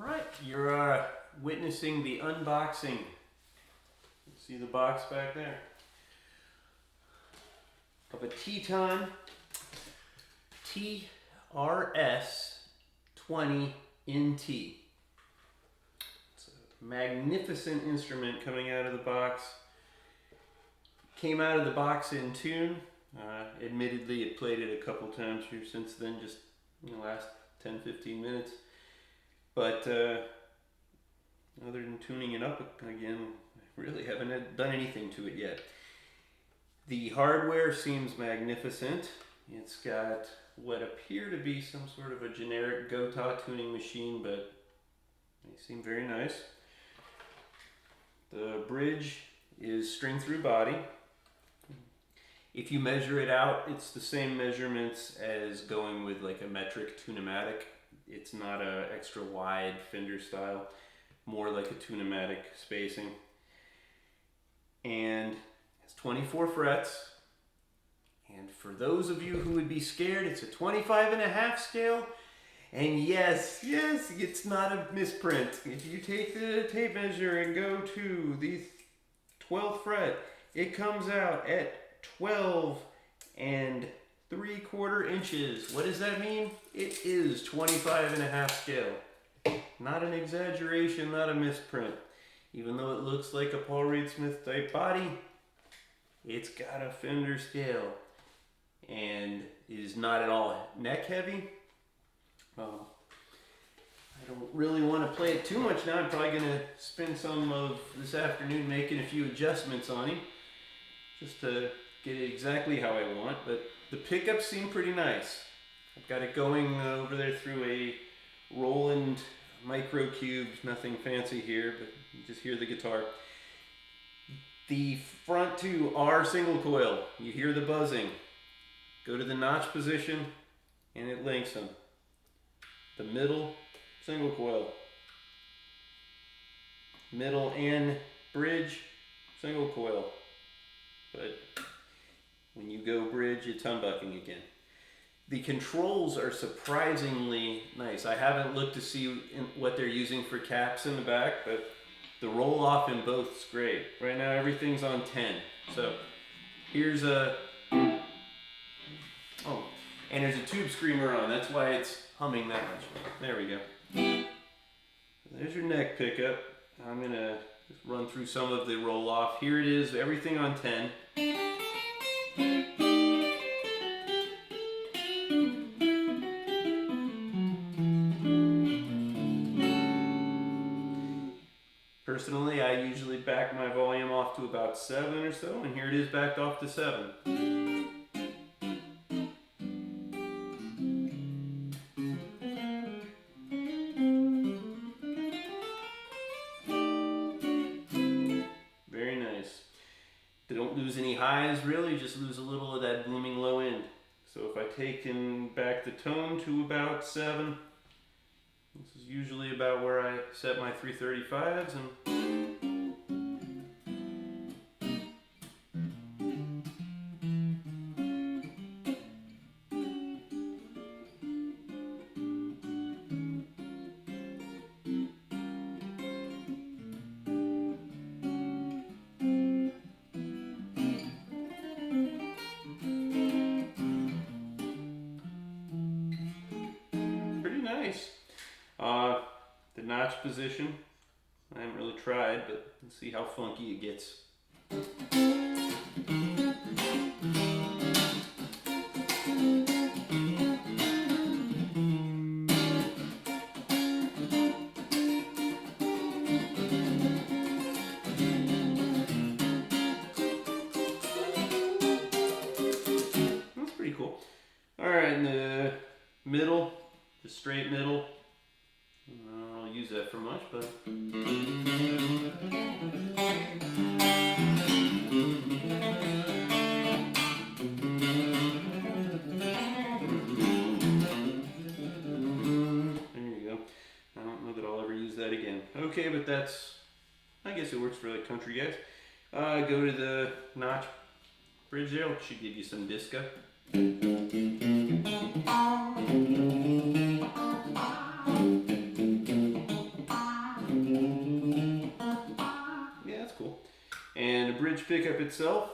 Alright, you're witnessing the unboxing. See the box back there? Of a Teton TRS20NT. It's a magnificent instrument coming out of the box. Came out of the box in tune. Admittedly, it played it a couple times here since then, just in the last 10-15 minutes. But other than tuning it up again, I really haven't done anything to it yet. The hardware seems magnificent. It's got what appear to be some sort of a generic Gotha tuning machine, but they seem very nice. The bridge is string through body. If you measure it out, it's the same measurements as going with like a metric tunematic. It's not a extra wide Fender style, more like a tunematic spacing. And it's 24 frets. And for those of you who would be scared, it's a 25.5 scale. And yes, it's not a misprint. If you take the tape measure and go to the 12th fret, it comes out at 12 3/4 inches. What does that mean? It is 25.5 scale. Not an exaggeration, not a misprint. Even though it looks like a Paul Reed Smith type body, it's got a Fender scale. And it is not at all neck heavy. I don't really want to play it too much now. I'm probably going to spend some of this afternoon making a few adjustments on him, just to get it exactly how I want. But the pickups seem pretty nice. I've got it going over there through a Roland micro cube, nothing fancy here, but you just hear the guitar. The front two are single coil. You hear the buzzing. Go to the notch position and it links them. The middle, single coil. Middle and bridge, single coil. But when you go bridge, it's humbucking again. The controls are surprisingly nice. I haven't looked to see what they're using for caps in the back, but the roll off in both is great. Right now everything's on 10. So here's a, oh, and there's a tube screamer on. That's why it's humming that much. There we go. There's your neck pickup. I'm gonna just run through some of the roll off. Here it is, everything on 10. Personally, I usually back my volume off to about 7 or so, and here it is backed off to 7. Very nice. They don't lose any highs really, just lose a little of that booming low end. So if I take and back the tone to about 7, this is usually about where I set my 335s, and pretty nice. The notch position, I haven't really tried, but let's see how funky it gets. That's pretty cool. Alright, in the middle, the straight middle, I don't use that for much, but there you go. I don't know that I'll ever use that again. Okay, but that's, I guess it works for like country guys. Go to the notch bridge there, it should give you some disco. pickup itself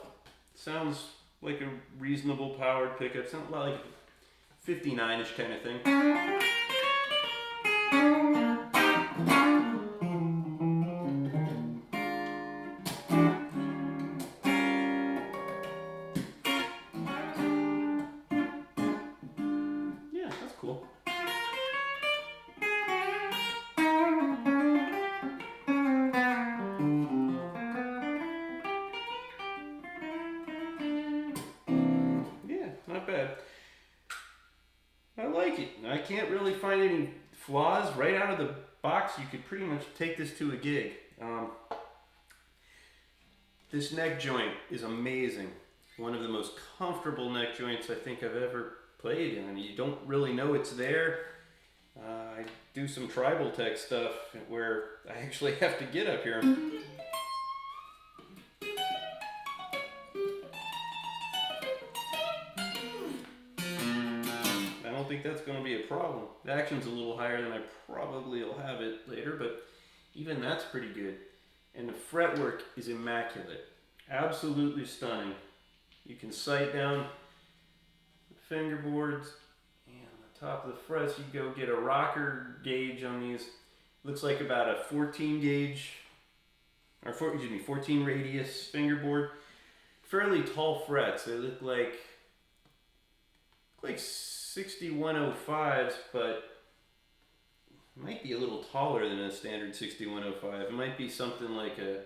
sounds like a reasonable powered pickup. Sounds like 59-ish kind of thing. Yeah, that's cool. Yeah, not bad. I like it. I can't really find any flaws right out of the box. You could pretty much take this to a gig. This neck joint is amazing. One of the most comfortable neck joints I think I've ever played in. You don't really know it's there. I do some tribal tech stuff where I actually have to get up here. I don't think that's going to be a problem. The action's a little higher than I probably will have it later, but even that's pretty good. And the fretwork is immaculate. Absolutely stunning. You can sight down the fingerboards, and on the top of the frets you go get a rocker gauge on these. Looks like about a 14 gauge, or 14 radius fingerboard. Fairly tall frets. They look like 6105s, but might be a little taller than a standard 6105. It might be something like I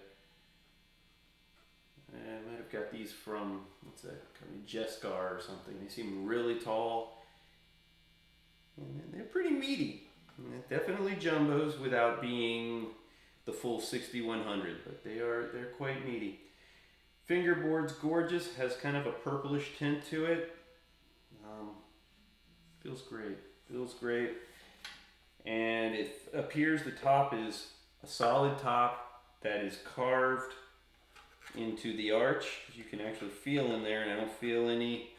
might have got these from, what's that, Jescar or something. They seem really tall. And they're pretty meaty. They're definitely jumbos without being the full 6100, but they're quite meaty. Fingerboards, gorgeous, has kind of a purplish tint to it. Feels great, feels great. And it appears the top is a solid top that is carved into the arch. You can actually feel in there, and I don't feel any,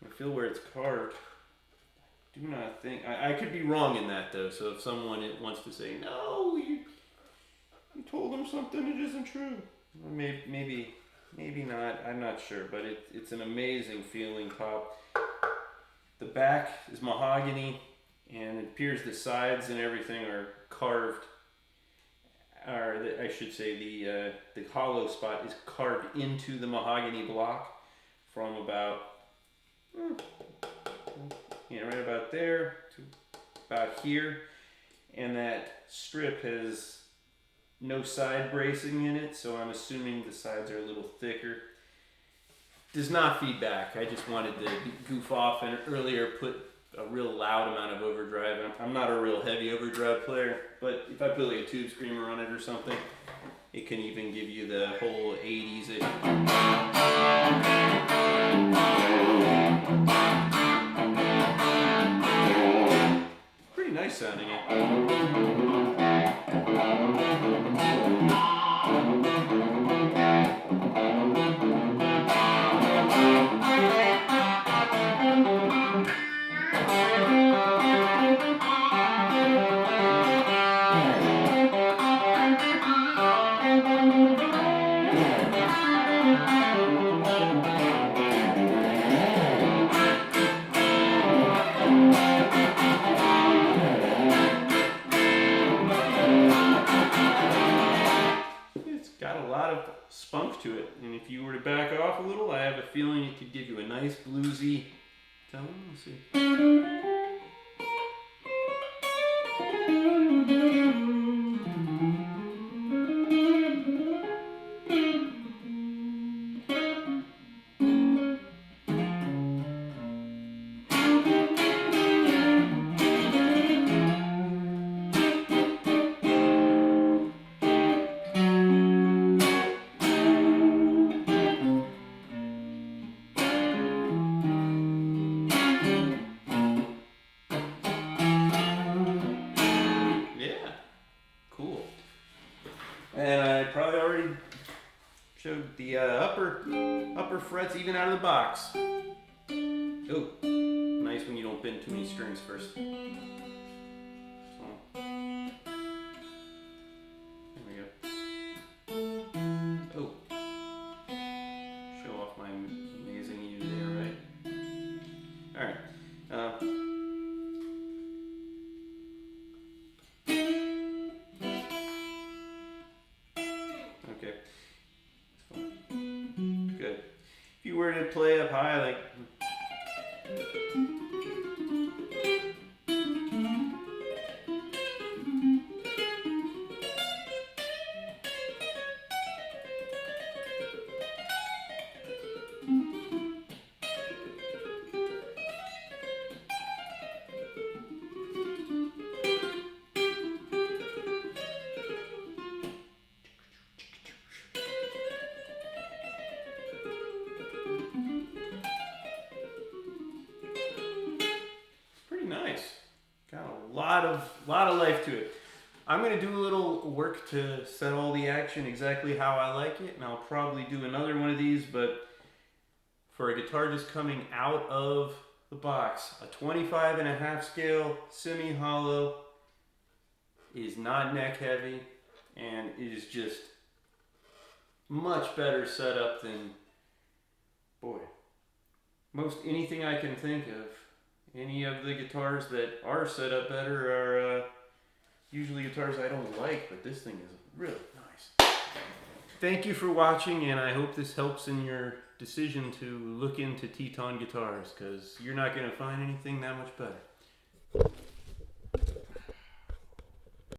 I feel where it's carved. I do not think, I could be wrong in that though, so if someone wants to say, no, you told them something that isn't true. Maybe not, I'm not sure, but it's an amazing feeling top. The back is mahogany, and it appears the sides and everything are carved, or I should say the hollow spot is carved into the mahogany block from about, right about there to about here, and that strip has no side bracing in it, so I'm assuming the sides are a little thicker. Does not feed back. I just wanted to goof off and earlier put a real loud amount of overdrive. I'm not a real heavy overdrive player, but if I put like a tube screamer on it or something, it can even give you the whole 80s-ish. Pretty nice sounding it. Spunk to it, and if you were to back off a little, I have a feeling it could give you a nice bluesy tone. Let's see. And I probably already showed the upper frets even out of the box. Oh, nice when you don't bend too many strings first. So, there we go. Oh, Okay. Good. If you were to play up high, like. Nice. Got a lot of life to it. I'm going to do a little work to set all the action exactly how I like it, and I'll probably do another one of these, but for a guitar just coming out of the box, a 25.5 scale semi-hollow is not neck heavy, and it is just much better setup than, boy, most anything I can think of. Any of the guitars that are set up better are usually guitars I don't like, but this thing is really nice. Thank you for watching, and I hope this helps in your decision to look into Teton guitars, because you're not going to find anything that much better.